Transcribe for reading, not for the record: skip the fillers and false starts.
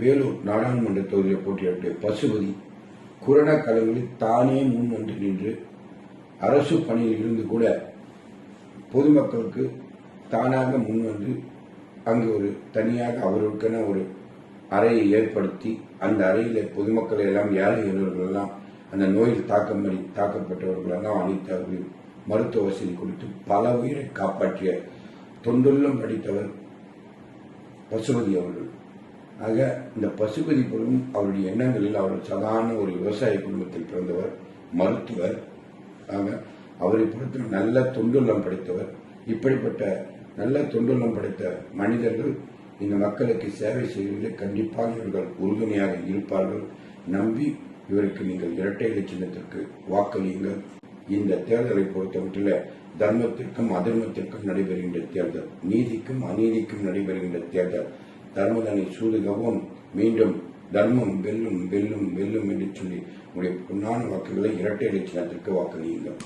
வேலூர் நாடாளுமன்ற தொகுதியில் போட்டியிட்ட பசுபதி கொரோனா காலங்களில் தானே முன் வந்து நின்று அரசு பணியில் இருந்து கூட பொதுமக்களுக்கு தானாக முன் வந்து அங்கு ஒரு தனியாக அவர்களுக்கென ஒரு அறையை ஏற்படுத்தி அந்த அறையில் பொதுமக்களை எல்லாம் ஏழை எளியவர்கள் எல்லாம் அந்த நோயில் தாக்கப்பட்டவர்கள் எல்லாம் அளித்தவர்கள் மருத்துவ வசதி கொடுத்து பல உயிரை காப்பாற்றிய தொண்டுள்ளம் படித்தவர் பசுபதி அவர்கள். ஆக இந்த பசுபதி குழுவும் அவருடைய எண்ணங்களில் அவர் சாதாரண ஒரு விவசாய குடும்பத்தில் பிறந்தவர், மருத்துவர். ஆக அவரை பொறுத்த நல்ல தொண்டுள்ளம் படைத்தவர். இப்படிப்பட்ட நல்ல தொண்டுள்ளம் படைத்த மனிதர்கள் இந்த மக்களுக்கு சேவை செய்வதில் கண்டிப்பாக இவர்கள் உறுதுணையாக இருப்பார்கள். நம்பி இவருக்கு நீங்கள் இரட்டை இலை சின்னத்திற்கு வாக்களியுங்கள். இந்த தேர்தலை பொறுத்தவற்றில் தர்மத்திற்கும் அதர்மத்திற்கும் நடைபெறுகின்ற தேர்தல், நீதிக்கும் அநீதிக்கும் நடைபெறுகின்ற தேர்தல். தர்மதனை சூதுகவும் மீண்டும் தர்மம் வெல்லும் வெல்லும் வெல்லும் என்று சொல்லி உங்களுடைய பொன்னான வாக்குகளை இரட்டை இலை சின்னத்திற்கு வாக்களியுங்கள்.